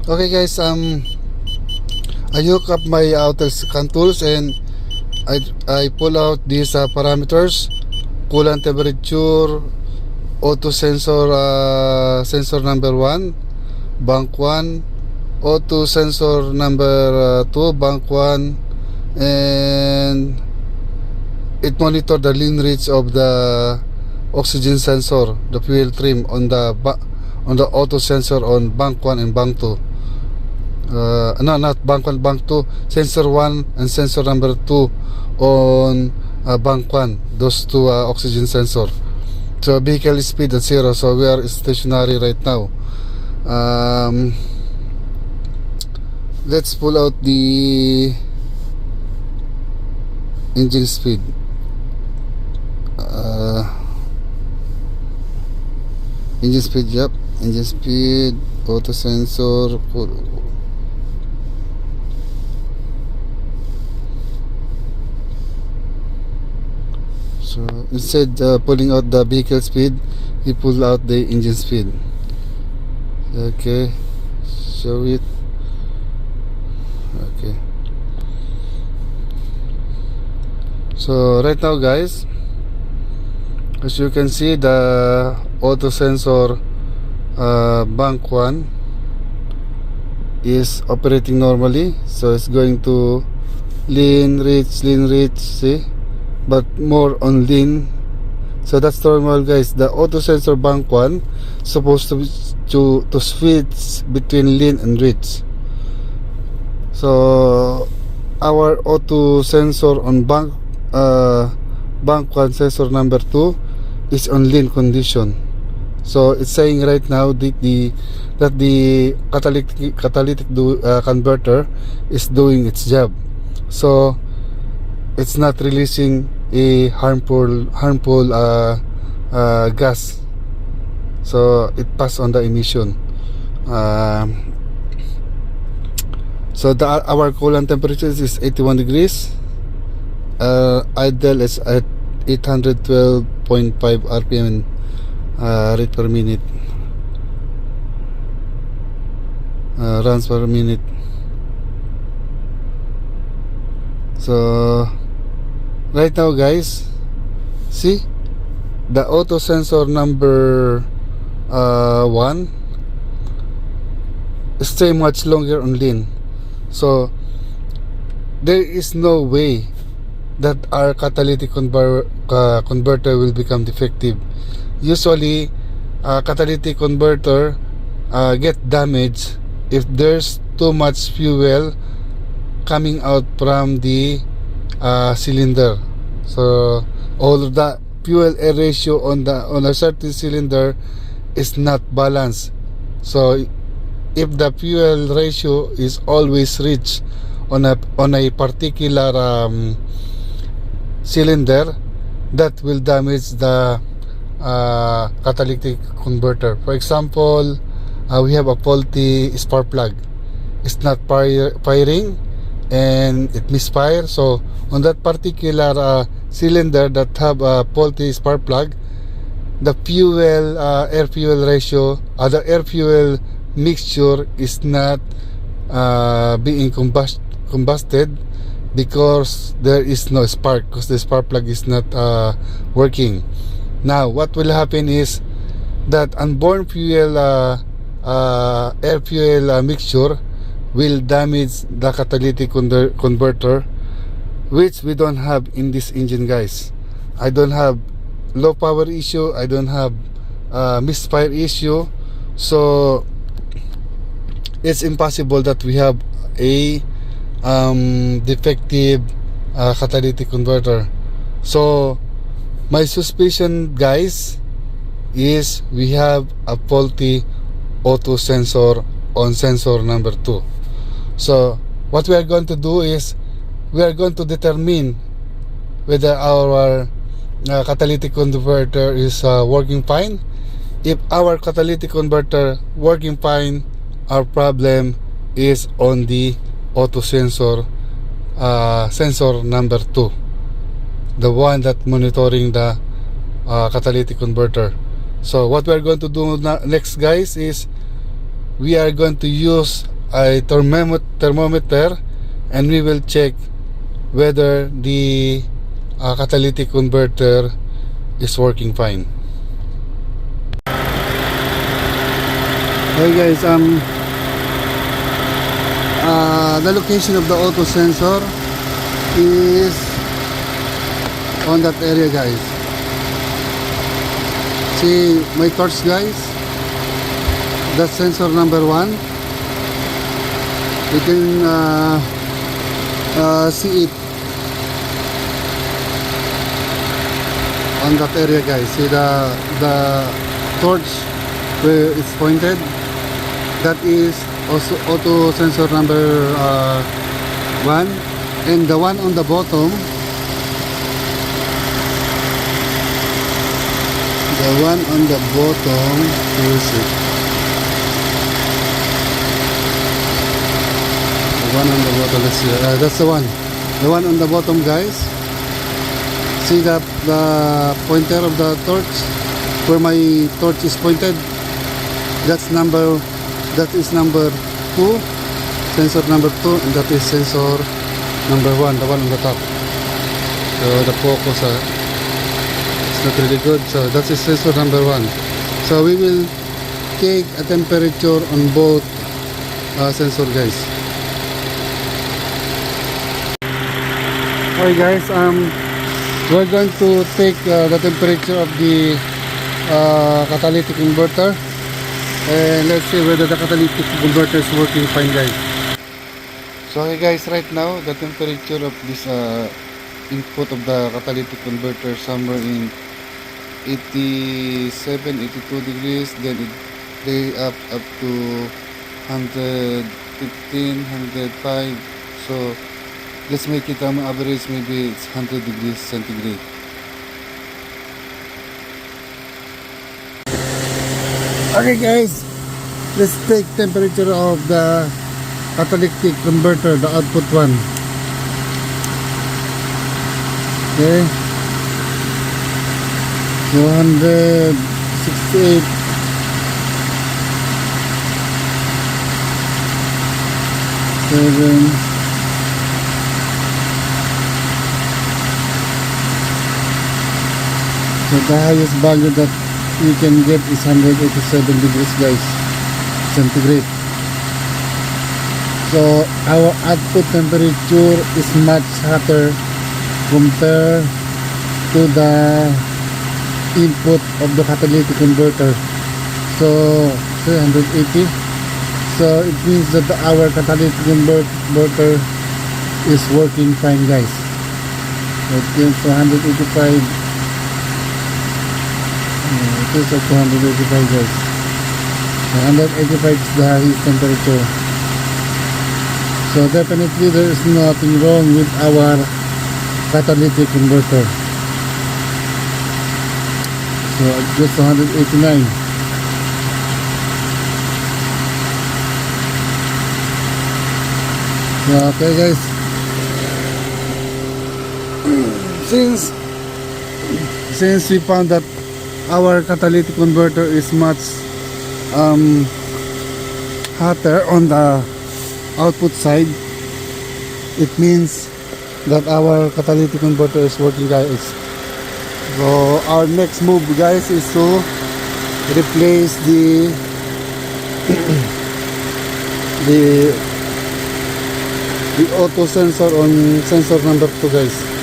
Okay guys, I hook up my auto scan tools and I pull out these parameters: coolant temperature, auto sensor, sensor number 1, bank 1, auto sensor number 2, bank 1, and it monitor the lean reach of the oxygen sensor, the fuel trim on the auto sensor on bank 1 and bank 2. No, not bank 1, bank 2, sensor 1 and sensor number 2 on bank 1, those two oxygen sensor. So vehicle speed at 0, so we are stationary right now. Let's pull out the engine speed. Engine speed, yep, engine speed, auto sensor. So instead pulling out the vehicle speed, he pulled out the engine speed. Okay, show it. Okay, so right now guys, as you can see, the auto sensor bank 1 is operating normally, so it's going to lean reach, see, but more on lean. So that's normal guys. The auto sensor bank 1 supposed to switch between lean and reach. So our auto sensor on bank 1 sensor number 2 is on lean condition. So it's saying right now that the catalytic converter is doing its job. So it's not releasing a harmful gas. So it passed on the emission. So our coolant temperature is 81 degrees. Idle is at 812.5 rpm rate per minute, runs per minute. So right now guys, see, the auto sensor number 1 stay much longer on lean. So there is no way that our catalytic converter will become defective. Usually catalytic converter get damaged if there's too much fuel coming out from the cylinder. So all of the fuel air ratio on a certain cylinder is not balanced. So if the fuel ratio is always rich on a particular cylinder, that will damage the catalytic converter. For example, we have a faulty spark plug. It's not firing and it misfire. So on that particular cylinder that have a faulty spark plug, the fuel air fuel ratio, the air fuel mixture is not being combusted because there is no spark, because the spark plug is not working. Now what will happen is that unborn fuel air fuel mixture will damage the catalytic converter, which we don't have in this engine guys. I don't have low power issue, I don't have misfire issue, so it's impossible that we have a defective catalytic converter. So my suspicion guys is we have a faulty auto sensor on sensor number 2. So what we are going to do is we are going to determine whether our catalytic converter is working fine. If our catalytic converter working fine, our problem is on the auto sensor sensor number 2, the one that monitoring the catalytic converter. So what we are going to do next guys is we are going to use a thermometer, and we will check whether the catalytic converter is working fine. Hey guys, the location of the auto sensor is on that area, guys. See my torch, guys. That's sensor number 1. You can see it on that area, guys. See the torch where it's pointed. That is also auto sensor number 1, and the one on the bottom, where is it? The one on the bottom, let's see. That's the one on the bottom, guys. See the pointer of the torch, where my torch is pointed. That is number 2, sensor number 2, and that is sensor number 1, the one on the top. So the focus it's not really good. So that is sensor number 1. So we will take a temperature on both sensor, guys. Alright guys, we're going to take the temperature of the catalytic converter. And let's see whether the catalytic converter is working fine, guys. So hey guys, right now the temperature of this input of the catalytic converter somewhere in 87, 82 degrees. Then it play up to 115, 105. So let's make it average, maybe it's 100 degrees centigrade. Okay guys, let's take temperature of the catalytic converter, the output one. Okay, 268, 7, so the highest value that we can get is 187 degrees, guys, centigrade. So our output temperature is much hotter compared to the input of the catalytic converter. So 180. So it means that our catalytic converter is working fine, guys. Okay, so 185. It is at 285, guys. 185 is the highest temperature. So definitely there is nothing wrong with our catalytic converter. So just 189. Okay guys, since we found that our catalytic converter is much hotter on the output side, it means that our catalytic converter is working, guys. So our next move, guys, is to replace the the auto sensor on sensor number 2, guys.